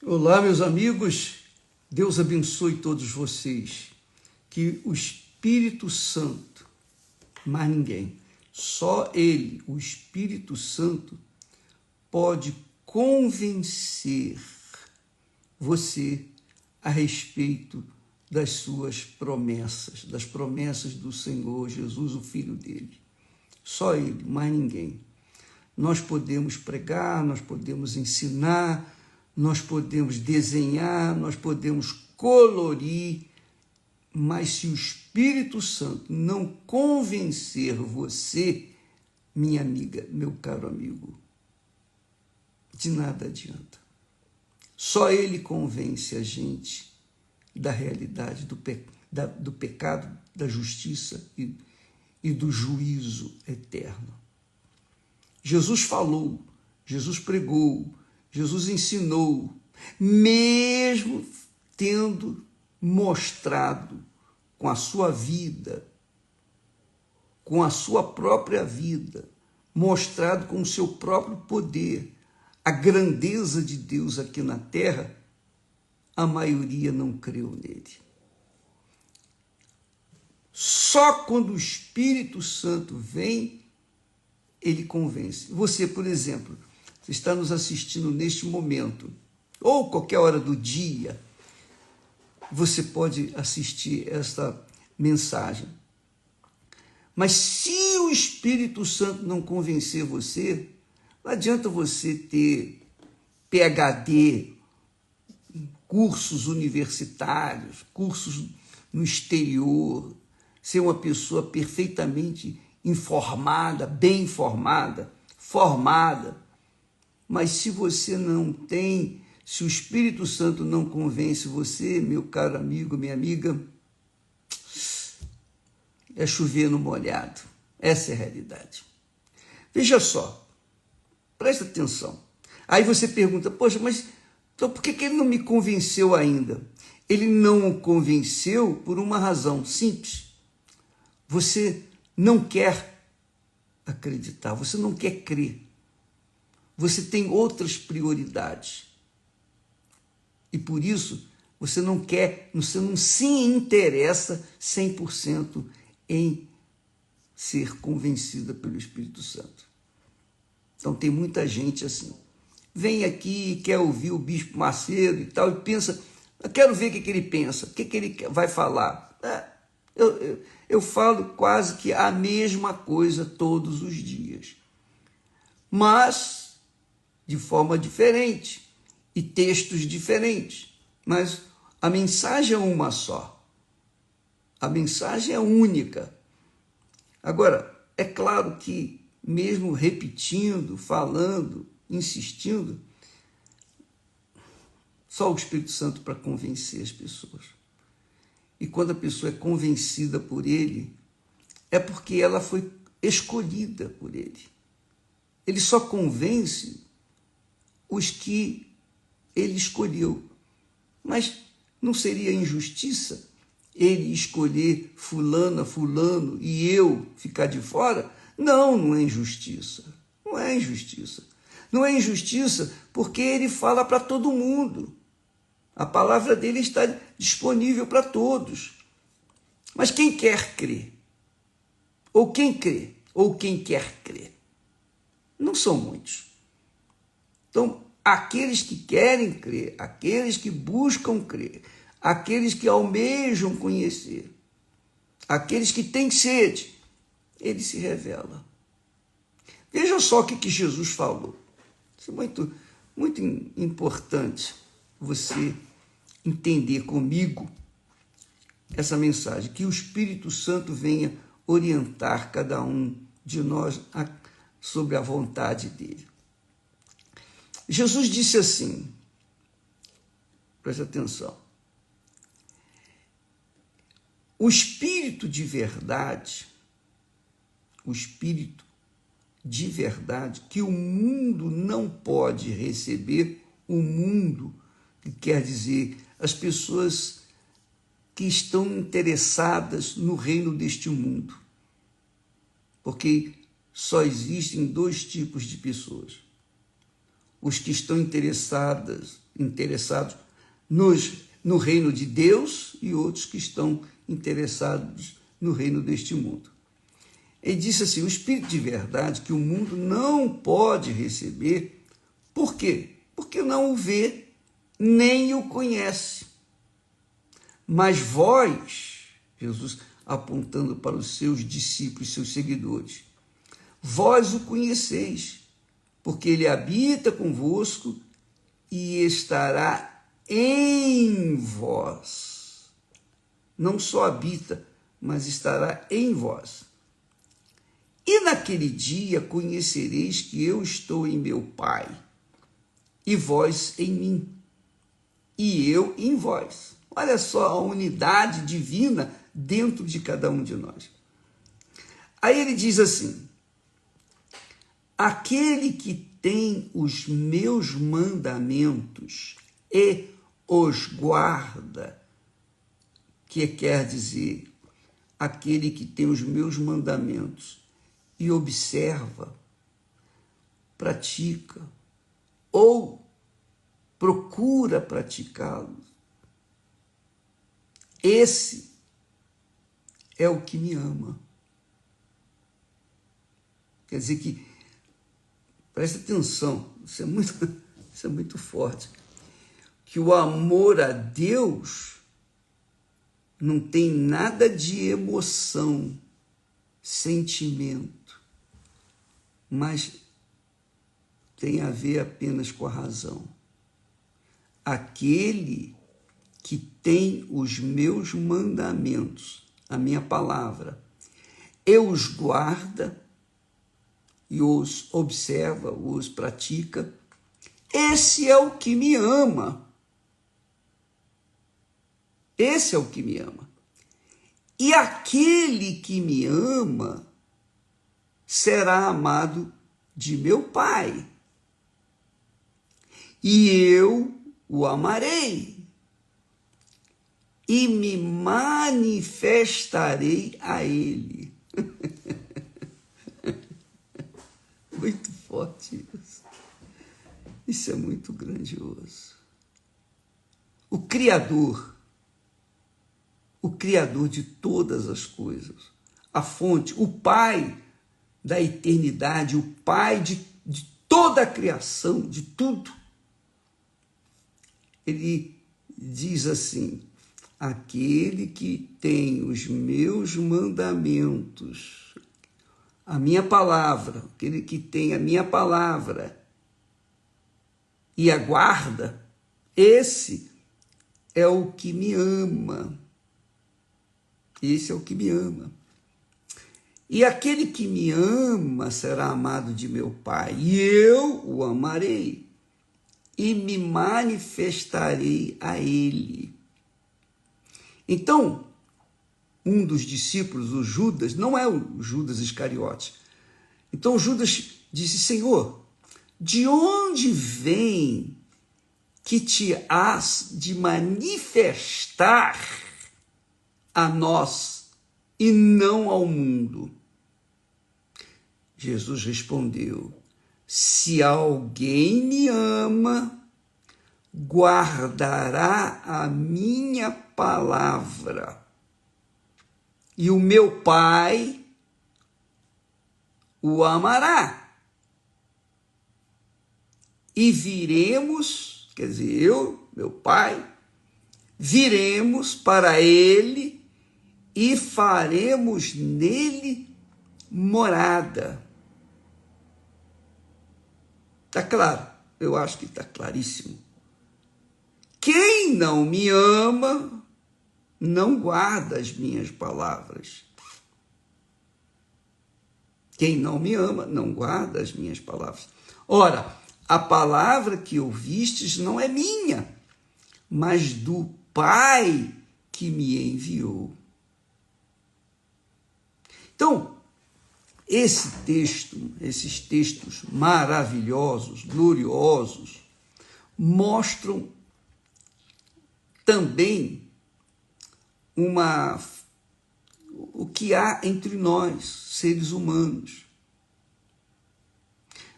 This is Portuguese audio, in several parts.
Olá, meus amigos, Deus abençoe todos vocês, que o Espírito Santo, mais ninguém, só Ele, o Espírito Santo, pode convencer você a respeito das suas promessas, das promessas do Senhor Jesus, o Filho dele. Só Ele, mais ninguém. Nós podemos pregar, nós podemos ensinar, nós podemos desenhar, nós podemos colorir, mas se o Espírito Santo não convencer você, minha amiga, meu caro amigo, de nada adianta. Só Ele convence a gente da realidade do pecado, da justiça e do juízo eterno. Jesus falou, Jesus pregou, Jesus ensinou, mesmo tendo mostrado com a sua vida, com a sua própria vida, mostrado com o seu próprio poder, a grandeza de Deus aqui na terra, a maioria não creu nele. Só quando o Espírito Santo vem, ele convence. Você, por exemplo, você está nos assistindo neste momento, ou qualquer hora do dia, você pode assistir esta mensagem. Mas se o Espírito Santo não convencer você, não adianta você ter PhD, cursos universitários, cursos no exterior, ser uma pessoa perfeitamente informada, bem informada, formada. Mas se você não tem, se o Espírito Santo não convence você, meu caro amigo, minha amiga, é chover no molhado. Essa é a realidade. Veja só, presta atenção. Aí você pergunta, poxa, mas então por que ele não me convenceu ainda? Ele não o convenceu por uma razão simples. Você não quer acreditar, você não quer crer. Você tem outras prioridades. E por isso, você não quer, você não se interessa 100% em ser convencida pelo Espírito Santo. Então tem muita gente assim. Vem aqui e quer ouvir o Bispo Macedo e tal, e pensa, eu quero ver o que ele pensa, o que ele vai falar. Eu falo quase que a mesma coisa todos os dias. Mas de forma diferente e textos diferentes, mas a mensagem é uma só. A mensagem é única. Agora, é claro que mesmo repetindo, falando, insistindo, só o Espírito Santo para convencer as pessoas. E quando a pessoa é convencida por ele, é porque ela foi escolhida por ele. Ele só convence os que ele escolheu. Mas não seria injustiça ele escolher fulana, fulano e eu ficar de fora? Não, não é injustiça. Não é injustiça. Não é injustiça porque ele fala para todo mundo. A palavra dele está disponível para todos. Mas quem quer crer? Ou quem crê? Ou quem quer crer? Não são muitos. Então, aqueles que querem crer, aqueles que buscam crer, aqueles que almejam conhecer, aqueles que têm sede, ele se revela. Veja só o que Jesus falou. Isso é muito importante você entender comigo essa mensagem, que o Espírito Santo venha orientar cada um de nós sobre a vontade dele. Jesus disse assim, presta atenção, o Espírito de verdade, que o mundo não pode receber, o mundo, que quer dizer as pessoas que estão interessadas no reino deste mundo, porque só existem dois tipos de pessoas. Os que estão interessadas interessados no reino de Deus e outros que estão interessados no reino deste mundo. Ele disse assim, o Espírito de verdade que o mundo não pode receber. Por quê? Porque não o vê, nem o conhece. Mas vós, Jesus apontando para os seus discípulos, seus seguidores, vós o conheceis, porque ele habita convosco e estará em vós. Não só habita, mas estará em vós. E naquele dia conhecereis que eu estou em meu Pai, e vós em mim, e eu em vós. Olha só a unidade divina dentro de cada um de nós. Aí ele diz assim, aquele que tem os meus mandamentos e os guarda, que quer dizer, aquele que tem os meus mandamentos e observa, pratica, ou procura praticá-los, esse é o que me ama. Quer dizer que, presta atenção, isso é muito forte, que o amor a Deus não tem nada de emoção, sentimento, mas tem a ver apenas com a razão. Aquele que tem os meus mandamentos, a minha palavra, e os guarda, e os observa, os pratica, esse é o que me ama. Esse é o que me ama. E aquele que me ama será amado de meu Pai. E eu o amarei e me manifestarei a ele. Muito forte isso. Isso é muito grandioso. O Criador de todas as coisas, a fonte, o Pai da eternidade, o Pai de toda a criação, de tudo. Ele diz assim, aquele que tem os meus mandamentos, a minha palavra, aquele que tem a minha palavra e aguarda, esse é o que me ama. Esse é o que me ama. E aquele que me ama será amado de meu Pai, e eu o amarei e me manifestarei a ele. Então, um dos discípulos, o Judas, não é o Judas Iscariote. Então Judas disse, Senhor, de onde vem que te has de manifestar a nós e não ao mundo? Jesus respondeu, se alguém me ama, guardará a minha palavra, e o meu Pai o amará. E viremos, quer dizer, eu, meu Pai, viremos para ele e faremos nele morada. Está claro? Eu acho que está claríssimo. Quem não me ama, não guarda as minhas palavras. Quem não me ama, não guarda as minhas palavras. Ora, a palavra que ouvistes não é minha, mas do Pai que me enviou. Então, esses textos maravilhosos, gloriosos, mostram também o que há entre nós, seres humanos.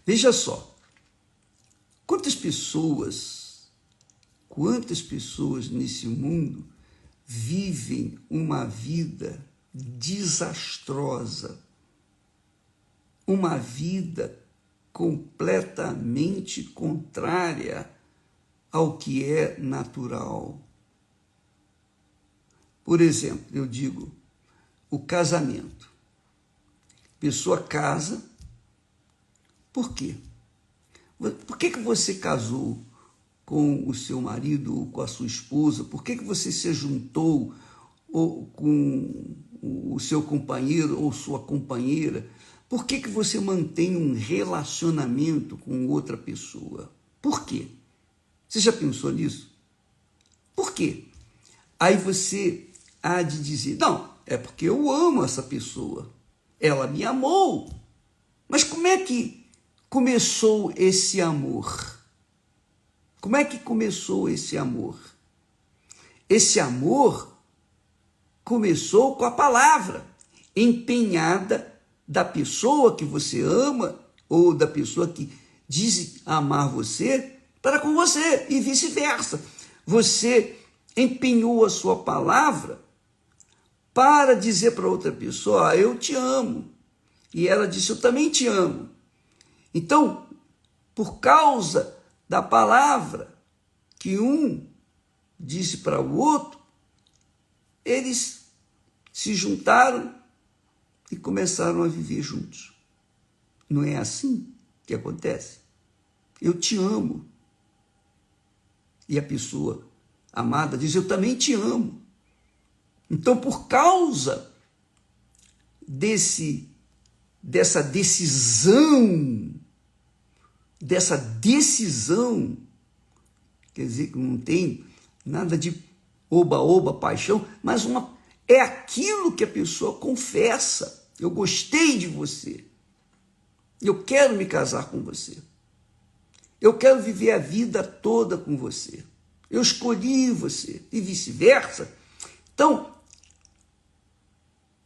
Veja só, quantas pessoas quantas pessoas nesse mundo vivem uma vida desastrosa, uma vida completamente contrária ao que é natural. Por exemplo, eu digo, o casamento. A pessoa casa, por quê? Por que você casou com o seu marido ou com a sua esposa? Por que você se juntou com o seu companheiro ou sua companheira? Por que você mantém um relacionamento com outra pessoa? Por quê? Você já pensou nisso? Por quê? Aí você há de dizer, não, é porque eu amo essa pessoa. Ela me amou. Mas como é que começou esse amor? Como é que começou esse amor? Esse amor começou com a palavra empenhada da pessoa que você ama ou da pessoa que diz amar você para com você e vice-versa. Você empenhou a sua palavra para dizer para outra pessoa, eu te amo. E ela disse, eu também te amo. Então, por causa da palavra que um disse para o outro, eles se juntaram e começaram a viver juntos. Não é assim que acontece? Eu te amo. E a pessoa amada diz, eu também te amo. Então, por causa dessa decisão, quer dizer, que não tem nada de oba-oba, paixão, mas é aquilo que a pessoa confessa. Eu gostei de você. Eu quero me casar com você. Eu quero viver a vida toda com você. Eu escolhi você e vice-versa. Então,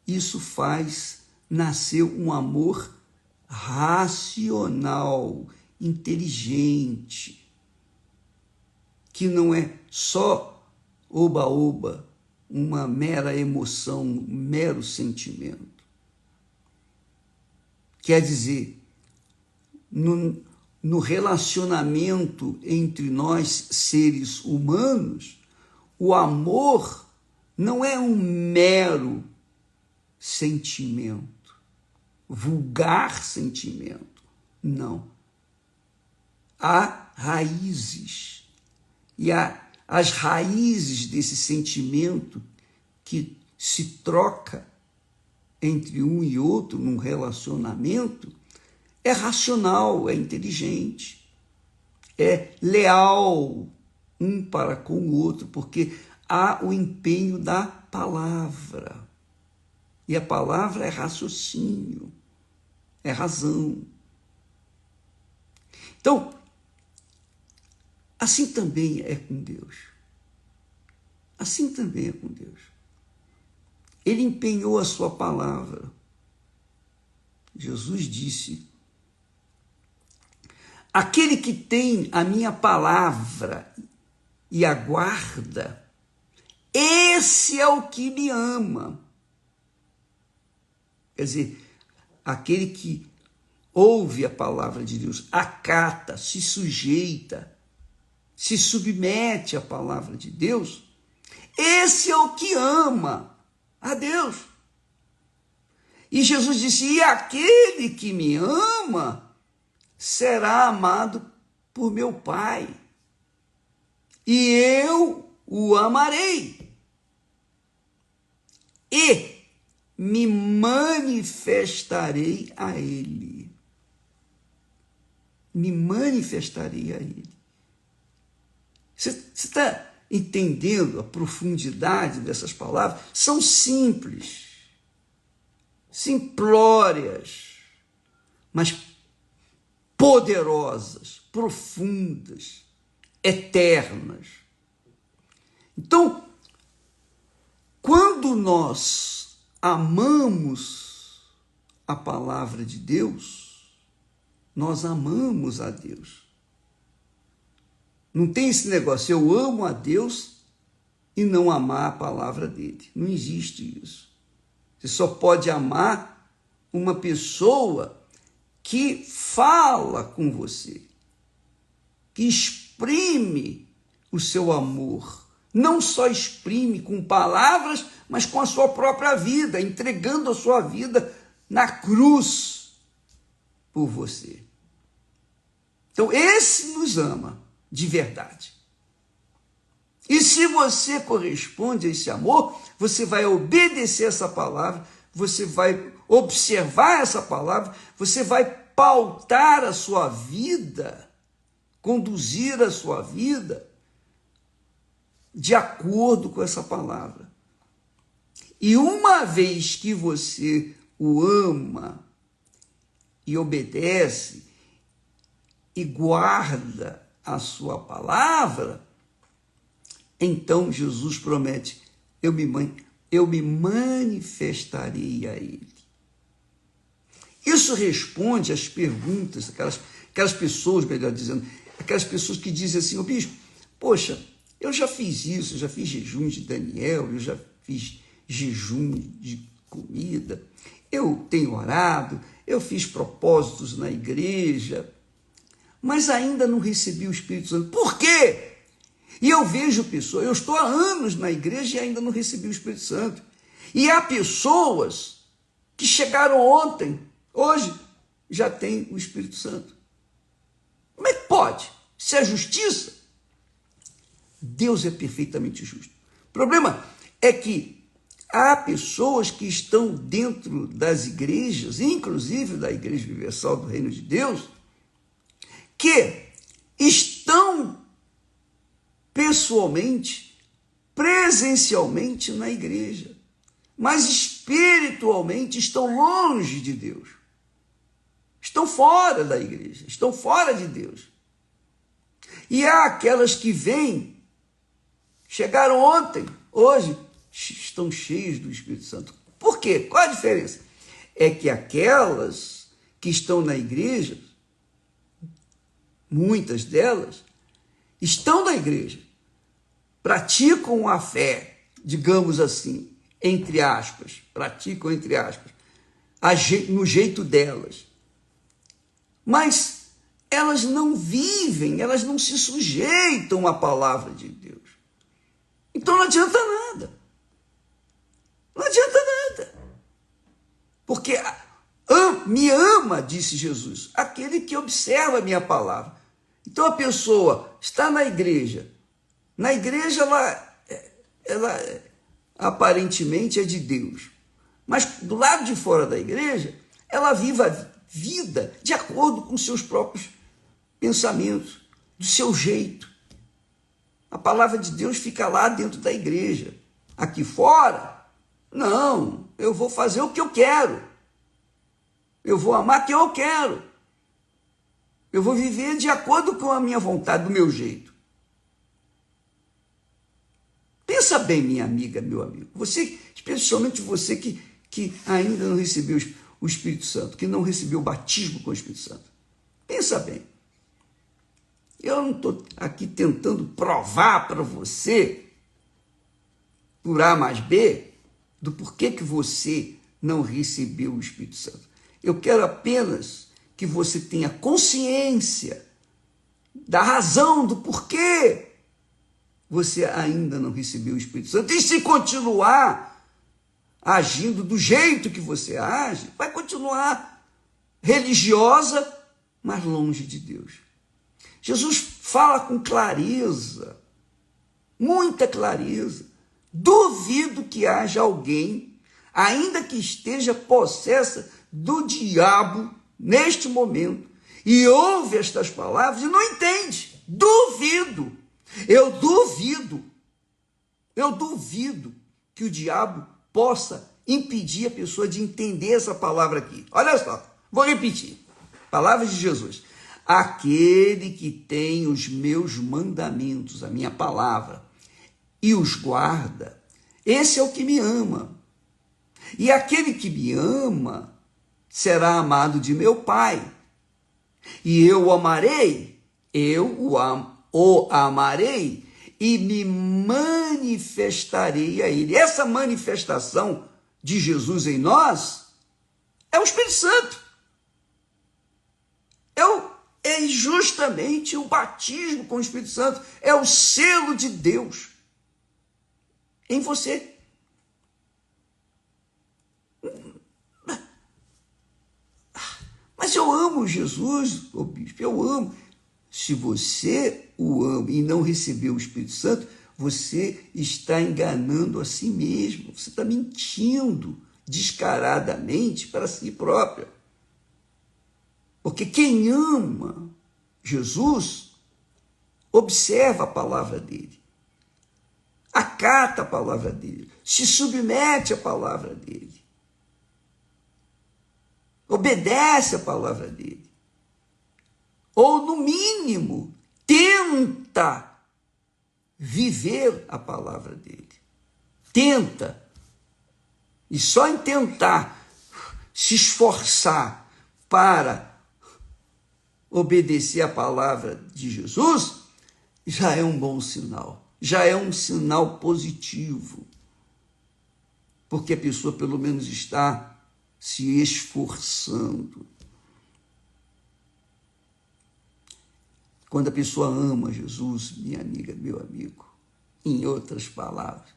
isso faz nascer um amor racional, inteligente, que não é só oba-oba, uma mera emoção, um mero sentimento. Quer dizer, no relacionamento entre nós, seres humanos, o amor não é um mero sentimento, vulgar sentimento. Não. Há raízes. E as raízes desse sentimento que se troca entre um e outro num relacionamento é racional, é inteligente, é leal um para com o outro, porque há o empenho da palavra. E a palavra é raciocínio, é razão. Então, assim também é com Deus. Assim também é com Deus. Ele empenhou a sua palavra. Jesus disse, aquele que tem a minha palavra e aguarda, esse é o que me ama. Quer dizer, aquele que ouve a palavra de Deus, acata, se sujeita, se submete à palavra de Deus, esse é o que ama a Deus. E Jesus disse, e aquele que me ama será amado por meu Pai, e eu o amarei, e me manifestarei a ele. Me manifestarei a ele. Você está entendendo a profundidade dessas palavras? São simples, simplórias, mas poderosas, profundas, eternas. Então, quando nós amamos a palavra de Deus, nós amamos a Deus. Não tem esse negócio, eu amo a Deus e não amar a palavra dele. Não existe isso. Você só pode amar uma pessoa que fala com você, que exprime o seu amor. Não só exprime com palavras, mas com a sua própria vida, entregando a sua vida na cruz por você. Então, esse nos ama de verdade. E se você corresponde a esse amor, você vai obedecer essa palavra, você vai observar essa palavra, você vai pautar a sua vida, conduzir a sua vida de acordo com essa palavra. E uma vez que você o ama e obedece e guarda a sua palavra, então Jesus promete, eu me manifestarei a ele. Isso responde às perguntas, aquelas pessoas, melhor dizendo, aquelas pessoas que dizem assim, ô bispo, poxa, eu já fiz isso, eu já fiz jejum de Daniel, eu já fiz jejum de comida, eu tenho orado, eu fiz propósitos na igreja, mas ainda não recebi o Espírito Santo. Por quê? E eu vejo pessoas, eu estou há anos na igreja e ainda não recebi o Espírito Santo. E há pessoas que chegaram ontem, hoje, já têm o Espírito Santo. Como é que pode? Isso é justiça? Deus é perfeitamente justo. O problema é que há pessoas que estão dentro das igrejas, inclusive da Igreja Universal do Reino de Deus, que estão pessoalmente, presencialmente na igreja, mas espiritualmente estão longe de Deus. Estão fora da igreja, estão fora de Deus. E há aquelas que vêm, chegaram ontem, hoje, estão cheias do Espírito Santo. Por quê? Qual a diferença? É que aquelas que estão na igreja, muitas delas, estão na igreja, praticam a fé, digamos assim, entre aspas, praticam entre aspas, no jeito delas. Mas elas não vivem, elas não se sujeitam à palavra de Deus. Então não adianta nada. Não adianta nada. Porque me ama, disse Jesus, aquele que observa a minha palavra. Então a pessoa está na igreja ela aparentemente é de Deus, mas do lado de fora da igreja, ela vive a vida de acordo com seus próprios pensamentos, do seu jeito. A palavra de Deus fica lá dentro da igreja. Aqui fora, não, eu vou fazer o que eu quero. Eu vou amar quem eu quero. Eu vou viver de acordo com a minha vontade, do meu jeito. Pensa bem, minha amiga, meu amigo. Você, especialmente você que ainda não recebeu o Espírito Santo, que não recebeu o batismo com o Espírito Santo. Pensa bem. Eu não estou aqui tentando provar para você, por A mais B, do porquê que você não recebeu o Espírito Santo. Eu quero apenas que você tenha consciência da razão, do porquê você ainda não recebeu o Espírito Santo. E se continuar agindo do jeito que você age, vai continuar religiosa, mas longe de Deus. Jesus fala com clareza, muita clareza. Duvido que haja alguém, ainda que esteja possessa do diabo neste momento, e ouve estas palavras e não entende. Duvido. Eu duvido que o diabo possa impedir a pessoa de entender essa palavra aqui. Olha só, vou repetir. Palavras de Jesus. Aquele que tem os meus mandamentos, a minha palavra, e os guarda, esse é o que me ama. E aquele que me ama será amado de meu Pai. E eu o amarei, eu o o amarei e me manifestarei a ele. Essa manifestação de Jesus em nós é o Espírito Santo. É justamente o batismo com o Espírito Santo. É o selo de Deus em você. Mas eu amo Jesus, ô bispo, eu amo. Se você o ama e não recebeu o Espírito Santo, você está enganando a si mesmo. Você está mentindo descaradamente para si próprio. Porque quem ama Jesus, observa a palavra dele, acata a palavra dele, se submete à palavra dele, obedece a palavra dele, ou no mínimo tenta viver a palavra dele. Tenta. E só em tentar se esforçar para obedecer a palavra de Jesus, já é um bom sinal, já é um sinal positivo, porque a pessoa pelo menos está se esforçando. Quando a pessoa ama Jesus, minha amiga, meu amigo, em outras palavras,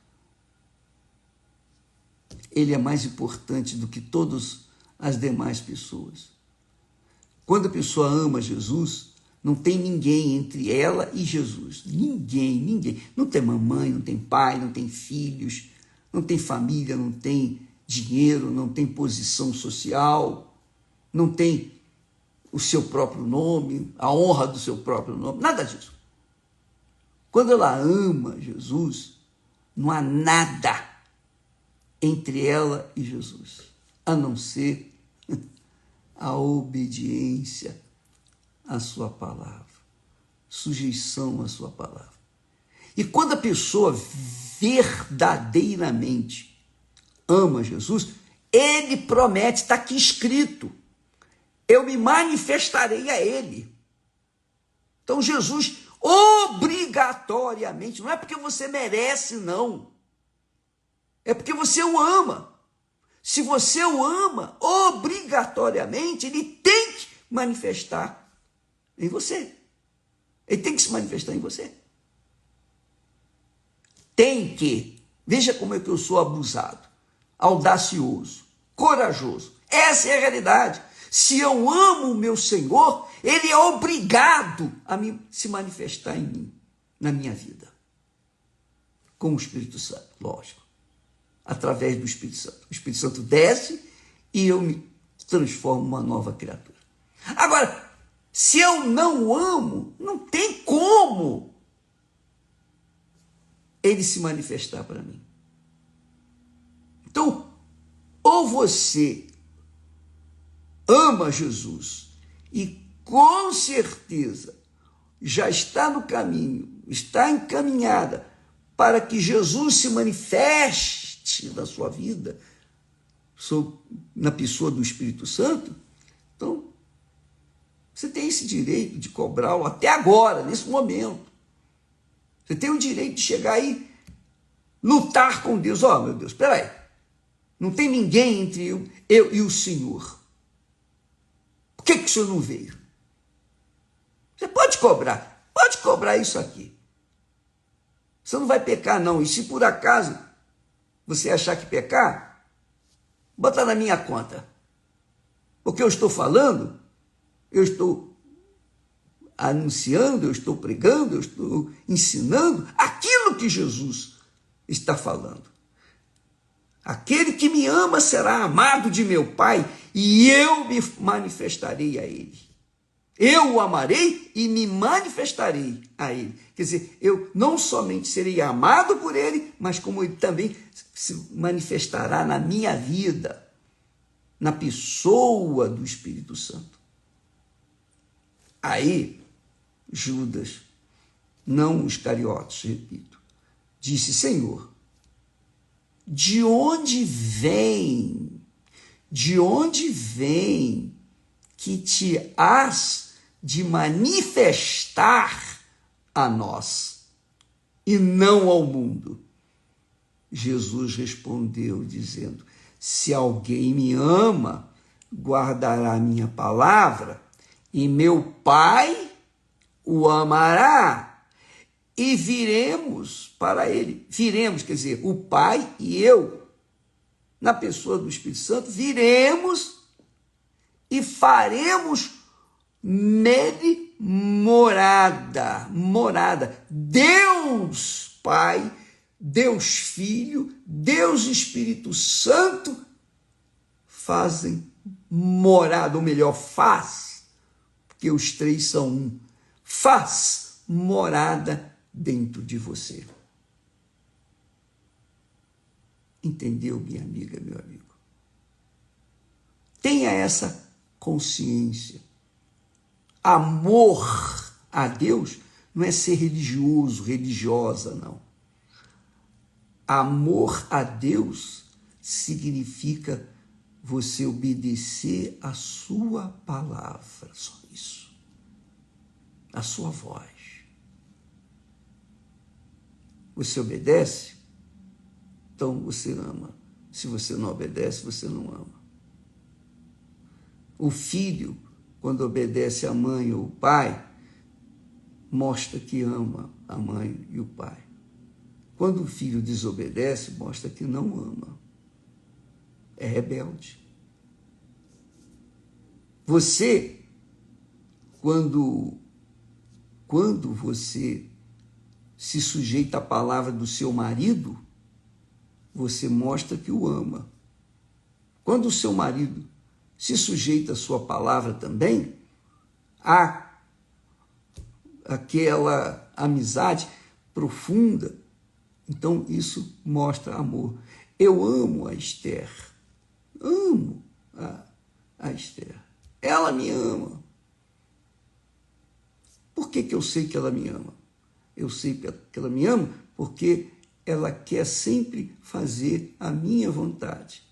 ele é mais importante do que todas as demais pessoas. Quando a pessoa ama Jesus, não tem ninguém entre ela e Jesus. Ninguém. Não tem mamãe, não tem pai, não tem filhos, não tem família, não tem dinheiro, não tem posição social, não tem o seu próprio nome, a honra do seu próprio nome, nada disso. Quando ela ama Jesus, não há nada entre ela e Jesus, a não ser a obediência à sua palavra, sujeição à sua palavra. E quando a pessoa verdadeiramente ama Jesus, ele promete, está aqui escrito, eu me manifestarei a ele. Então Jesus obrigatoriamente, não é porque você merece, não, é porque você o ama. Se você o ama, obrigatoriamente, ele tem que manifestar em você. Ele tem que se manifestar em você. Tem que. Veja como é que eu sou abusado, audacioso, corajoso. Essa é a realidade. Se eu amo o meu Senhor, ele é obrigado a se manifestar em mim, na minha vida. Com o Espírito Santo, lógico. Através do Espírito Santo. O Espírito Santo desce e eu me transformo numa nova criatura. Agora, se eu não o amo, não tem como ele se manifestar para mim. Então, ou você ama Jesus e com certeza já está no caminho, está encaminhada para que Jesus se manifeste na sua vida, na pessoa do Espírito Santo, então você tem esse direito de cobrá-lo até agora, nesse momento. Você tem o direito de chegar aí, lutar com Deus. Meu Deus, espera aí. Não tem ninguém entre eu e o Senhor. Por que o Senhor não veio? Você pode cobrar isso aqui. Você não vai pecar, não. E se por acaso você achar que pecar, bota na minha conta. Porque eu estou falando, eu estou anunciando, eu estou pregando, eu estou ensinando aquilo que Jesus está falando. Aquele que me ama será amado de meu Pai e eu me manifestarei a ele. Eu o amarei e me manifestarei a ele. Quer dizer, eu não somente serei amado por ele, mas como ele também se manifestará na minha vida, na pessoa do Espírito Santo. Aí, Judas, não os Iscariotes, repito, disse: Senhor, de onde vem que te has de manifestar a nós e não ao mundo. Jesus respondeu dizendo: se alguém me ama, guardará a minha palavra, e meu Pai o amará, e viremos para ele. Viremos, quer dizer, o Pai e eu, na pessoa do Espírito Santo, viremos e faremos nele morada. Deus Pai, Deus Filho, Deus Espírito Santo fazem morada, ou melhor, faz, porque os três são um, faz morada dentro de você. Entendeu, minha amiga, meu amigo? Tenha essa consciência. Amor a Deus não é ser religioso, religiosa, não. Amor a Deus significa você obedecer a sua palavra, só isso. A sua voz. Você obedece? Então você ama. Se você não obedece, você não ama. O filho, quando obedece a mãe ou o pai, mostra que ama a mãe e o pai. Quando o filho desobedece, mostra que não ama. É rebelde. Você, quando você se sujeita à palavra do seu marido, você mostra que o ama. Quando o seu marido se sujeita à sua palavra também, há aquela amizade profunda. Então, isso mostra amor. Eu amo a Esther. Amo a Esther. Ela me ama. Por que eu sei que ela me ama? Eu sei que ela me ama porque ela quer sempre fazer a minha vontade.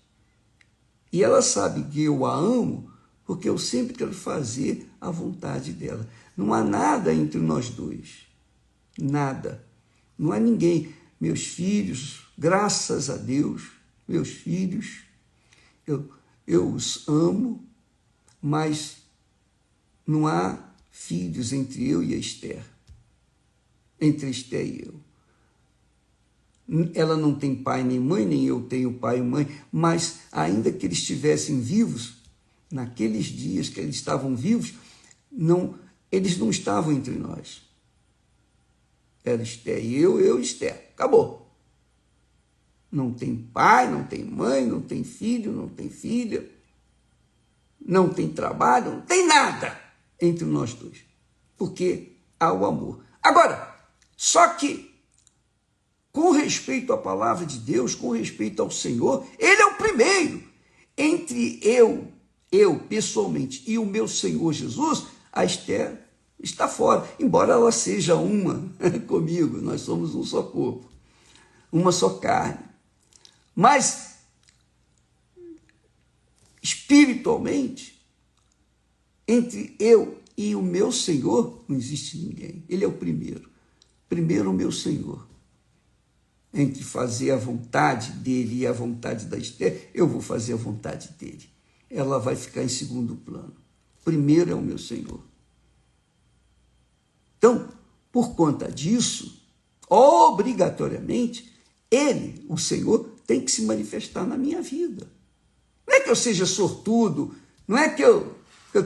E ela sabe que eu a amo porque eu sempre quero fazer a vontade dela. Não há nada entre nós dois. Nada. Não há ninguém. Meus filhos, graças a Deus, meus filhos, eu os amo, mas não há filhos entre eu e a Esther. Entre a Esther e eu. Ela não tem pai nem mãe, nem eu tenho pai e mãe, mas ainda que eles estivessem vivos, naqueles dias que eles estavam vivos, eles não estavam entre nós. Era Esther e eu e Esther. Acabou. Não tem pai, não tem mãe, não tem filho, não tem filha, não tem trabalho, não tem nada entre nós dois, porque há o amor. Agora, só que com respeito à palavra de Deus, com respeito ao Senhor, Ele é o primeiro. Entre eu pessoalmente, e o meu Senhor Jesus, a Esther está fora, embora ela seja uma comigo, nós somos um só corpo, uma só carne. Mas, espiritualmente, entre eu e o meu Senhor, não existe ninguém. Ele é o primeiro. Primeiro o meu Senhor. Entre fazer a vontade dele e a vontade da Esther, eu vou fazer a vontade dele. Ela vai ficar em segundo plano. Primeiro é o meu Senhor. Então, por conta disso, obrigatoriamente, ele, o Senhor, tem que se manifestar na minha vida. Não é que eu seja sortudo, não é que eu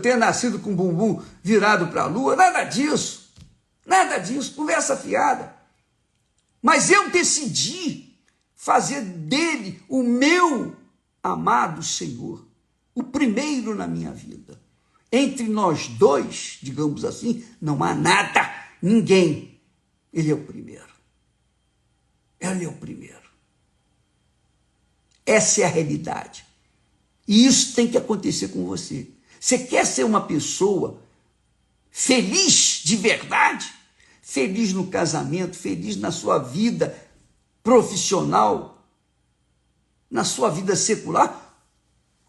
tenha nascido com o bumbum virado para a lua, nada disso, conversa fiada. Mas eu decidi fazer dele o meu amado Senhor, o primeiro na minha vida. Entre nós dois, digamos assim, não há nada, ninguém. Ele é o primeiro. Ele é o primeiro. Essa é a realidade. E isso tem que acontecer com você. Você quer ser uma pessoa feliz de verdade? Feliz no casamento, feliz na sua vida profissional, na sua vida secular?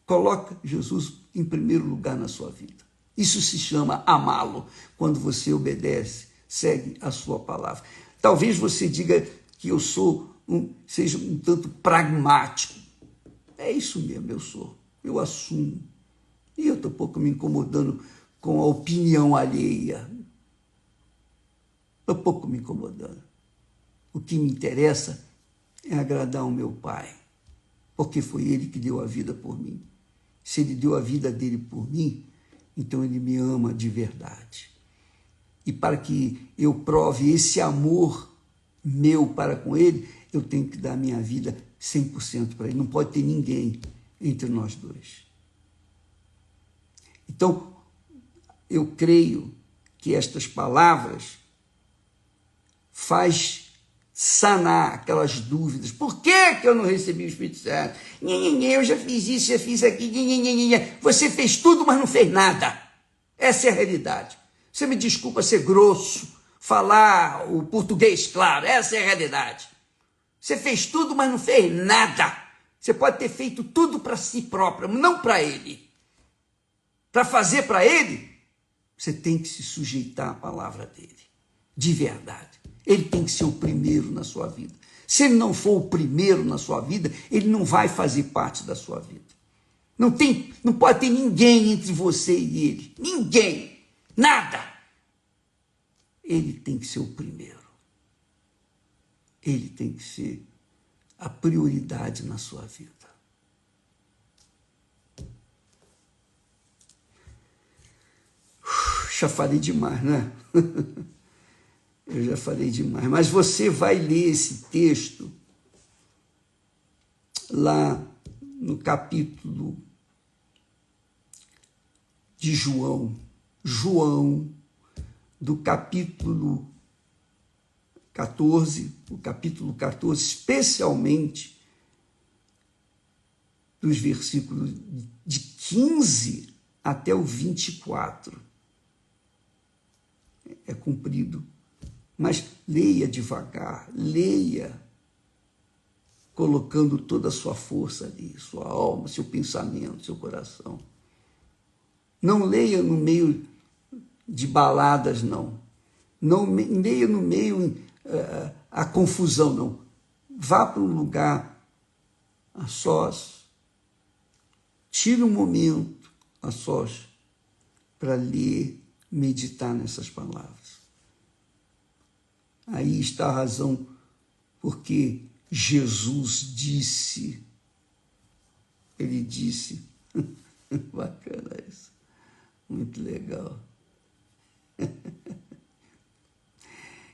Coloca Jesus em primeiro lugar na sua vida. Isso se chama amá-lo. Quando você obedece, segue a sua palavra. Talvez você diga que eu seja um tanto pragmático. É isso mesmo, eu sou. Eu assumo. E eu estou pouco me incomodando com a opinião alheia. Estou pouco me incomodando. O que me interessa é agradar ao meu Pai, porque foi Ele que deu a vida por mim. Se Ele deu a vida dele por mim, então Ele me ama de verdade. E para que eu prove esse amor meu para com Ele, eu tenho que dar minha vida 100% para Ele. Não pode ter ninguém entre nós dois. Então, eu creio que estas palavras faz sanar aquelas dúvidas. Por que eu não recebi o Espírito Santo? Eu já fiz isso, já fiz aquilo. Você fez tudo, mas não fez nada. Essa é a realidade. Você me desculpa ser grosso, falar o português claro. Essa é a realidade. Você fez tudo, mas não fez nada. Você pode ter feito tudo para si próprio, não para Ele. Para fazer para Ele, você tem que se sujeitar à palavra dEle. De verdade. Ele tem que ser o primeiro na sua vida. Se Ele não for o primeiro na sua vida, Ele não vai fazer parte da sua vida. Não pode ter ninguém entre você e Ele. Ninguém. Nada. Ele tem que ser o primeiro. Ele tem que ser a prioridade na sua vida. Já falei demais, né? Eu já falei demais. Mas você vai ler esse texto lá no capítulo de João. João, do capítulo 14, o capítulo 14, especialmente dos versículos de 15 até o 24. É comprido, mas leia devagar, leia colocando toda a sua força ali, sua alma, seu pensamento, seu coração. Não leia no meio de baladas, não. Não leia no meio a confusão, não. Vá para um lugar a sós, tire um momento a sós para ler, meditar nessas palavras. Aí está a razão porque Jesus disse, ele disse, bacana isso, muito legal.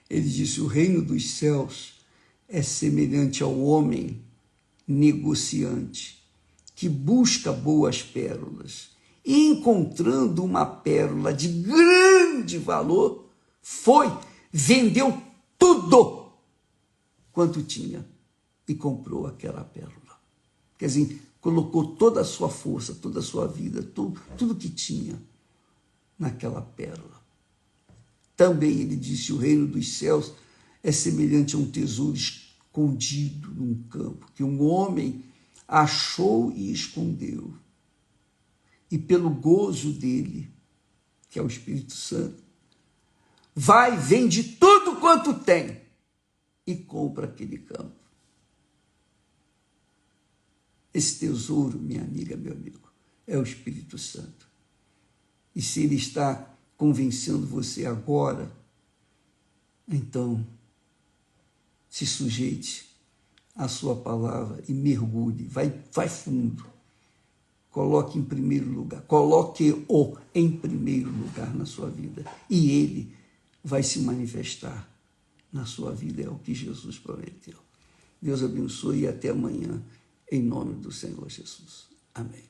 Ele disse, o reino dos céus é semelhante ao homem negociante que busca boas pérolas e, encontrando uma pérola de grande valor, vendeu tudo quanto tinha e comprou aquela pérola. Quer dizer, colocou toda a sua força, toda a sua vida, tudo que tinha naquela pérola. Também ele disse, o reino dos céus é semelhante a um tesouro escondido num campo, que um homem achou e escondeu. E pelo gozo dele, que é o Espírito Santo, vai, vende tudo quanto tem e compra aquele campo. Esse tesouro, minha amiga, meu amigo, é o Espírito Santo. E se ele está convencendo você agora, então se sujeite à sua palavra e mergulhe, vai fundo. Coloque em primeiro lugar, coloque-o em primeiro lugar na sua vida. E ele vai se manifestar na sua vida, é o que Jesus prometeu. Deus abençoe e até amanhã, em nome do Senhor Jesus. Amém.